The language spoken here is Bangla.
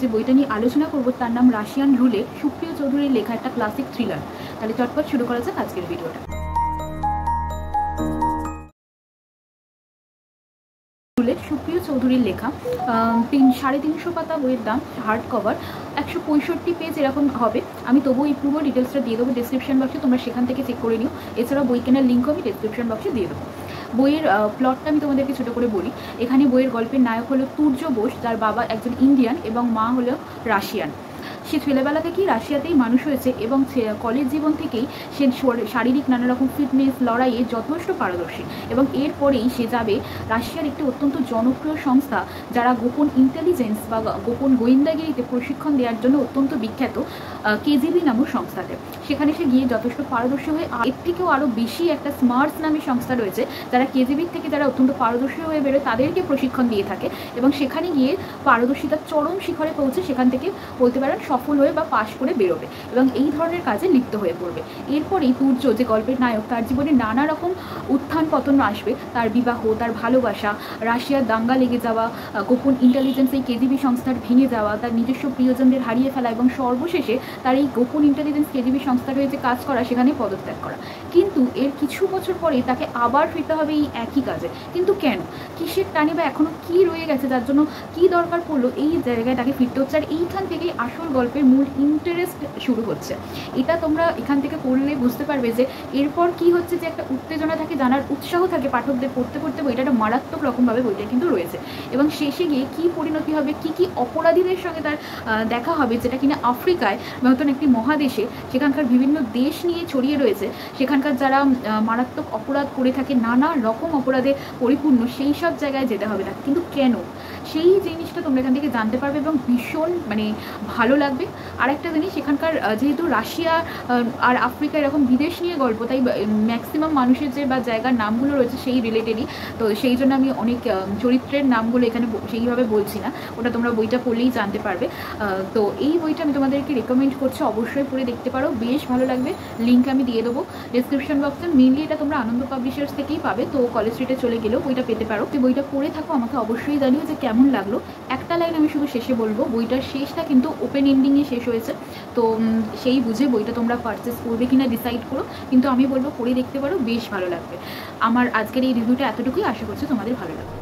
যে বইটা নিয়ে আলোচনা করব তার নাম রাশিয়ান রুলেট, সুপ্রিয় চৌধুরীর লেখা একটা ক্লাসিক থ্রিলার। তাহলে চটপট শুরু করা যাক আজকের ভিডিওটা। রুলেট সুপ্রিয় চৌধুরীর লেখা, 350 পাতা বইয়ের দাম, হার্ড কভার, 165 পেজ এরকম হবে। আমি তবু এই পুরো ডিটেলসটা দিয়ে দেবো ডিসক্রিপশন বক্সে, তোমরা সেখান থেকে চেক করে নিও। এছাড়াও বই কেনার লিঙ্কও আমি ডিসক্রিপশন বক্সে দিয়ে দেবো। বইয়ের প্লটটা আমি তোমাদেরকে ছোটো করে বলি। এখানে বইয়ের গল্পের নায়ক হলো তুর্য বোস, যার বাবা একজন ইন্ডিয়ান এবং মা হলো রাশিয়ান। সে ছেলেবেলা থেকেই রাশিয়াতেই মানুষ হয়েছে এবং কলেজ জীবন থেকেই সে শারীরিক নানা রকম ফিটনেস লড়াইয়ে যথেষ্ট পারদর্শী, এবং এরপরেই সে যাবে রাশিয়ার একটি অত্যন্ত জনপ্রিয় সংস্থা যারা গোপন ইন্টেলিজেন্স বা গোপন গোয়েন্দাগিরিতে প্রশিক্ষণ দেওয়ার জন্য অত্যন্ত বিখ্যাত, কেজিবি নামক সংস্থাতে। সেখানে সে গিয়ে যথেষ্ট পারদর্শী হয়ে, এর থেকেও আরও বেশি একটা স্মার্টস নামের সংস্থা রয়েছে যারা কেজিবির থেকে যারা অত্যন্ত পারদর্শী হয়ে বেরোয় তাদেরকে প্রশিক্ষণ দিয়ে থাকে, এবং সেখানে গিয়ে পারদর্শিতার চরম শিখরে পৌঁছে সেখান থেকে বলতে পারেন সফল হয়ে বা পাশ করে বেরোবে এবং এই ধরনের কাজে লিপ্ত হয়ে পড়বে। এরপরেই তুর্য, যে গল্পের নায়ক, তার জীবনে নানা রকম উত্থান পতন আসবে। তার বিবাহ, তার ভালোবাসা, রাশিয়ার দাঙ্গা লেগে যাওয়া, গোপন ইন্টেলিজেন্স এই কেজিবি সংস্থার ভেঙে যাওয়া, তার নিজস্ব প্রিয়জনদের হারিয়ে ফেলা, এবং সর্বশেষে তার এই গোপন ইন্টেলিজেন্স কেজিবি সংস্থার হয়ে যে কাজ করা সেখানে পদত্যাগ করা। কিন্তু এর কিছু বছর পরেই তাকে আবার ফিরতে হবে এই একই কাজে। কিন্তু কেন, কিসের টানে বা এখনও কী রয়ে গেছে যার জন্য কী দরকার পড়লো এই জায়গায় তাকে ফিরতে হচ্ছে, আর এইখান থেকেই আসল গল্পের মূল ইন্টারেস্ট শুরু হচ্ছে। এটা তোমরা এখান থেকে পড়লে বুঝতে পারবে যে এরপর কি হচ্ছে, যে একটা উত্তেজনা থাকে, জানার উৎসাহ থাকে পাঠকদের। পড়তে পড়তে বইটা একটা মারাত্মক রকমভাবে বইটা কিন্তু রয়েছে, এবং শেষে গিয়ে কী পরিণতি হবে, কি কি অপরাধীদের সঙ্গে তার দেখা হবে, যেটা কিনা আফ্রিকায় মতন একটি মহাদেশে, সেখানকার বিভিন্ন দেশ নিয়ে ছড়িয়ে রয়েছে, সেখানকার যারা মারাত্মক অপরাধ করে থাকে, নানা রকম অপরাধে পরিপূর্ণ, সেই সব জায়গায় যেতে হবে তাকে। কিন্তু কেন, সেই জিনিসটা তোমরা এখান থেকে জানতে পারবে এবং ভীষণ ভালো লাগবে। আর একটা জিনিস, সেখানকার যেহেতু রাশিয়া আর আফ্রিকা এরকম বিদেশ নিয়ে গল্প, তাই ম্যাক্সিমাম মানুষের যে বা জায়গার নামগুলো রয়েছে সেই রিলেটেডই, তো সেই জন্য আমি অনেক চরিত্রের নামগুলো এখানে সেইভাবে বলছি না, ওটা তোমরা বইটা পড়লেই জানতে পারবে। তো এই বইটা আমি তোমাদেরকে রেকমেন্ড করছি, অবশ্যই পড়ে দেখতে পারো, বেশ ভালো লাগবে। লিঙ্ক আমি দিয়ে দেবো ডিসক্রিপশন বক্সে। মেনলি এটা তোমরা আনন্দ পাবলিশার্স থেকেই পাবে, তো কলেজ স্ট্রিটে চলে গেলেও বইটা পেতে পারো। তো বইটা পড়ে থাকো, আমাকে অবশ্যই জানিও যে কেমন লাগলো। একটা লাইন আমি শুধু শেষে বলবো, বইটার শেষটা কিন্তু ওপেন এন্ডিংয়ে শেষ হয়েছে, তো সেই বুঝে বইটা তোমরা পারচেস করবে কিনা ডিসাইড করো, কিন্তু আমি বলবো পড়ে দেখতে পারো, বেশ ভালো লাগবে। আমার আজকের এই রিভিউটা এতটুকুই, আশা করছি তোমাদের ভালো লাগবে।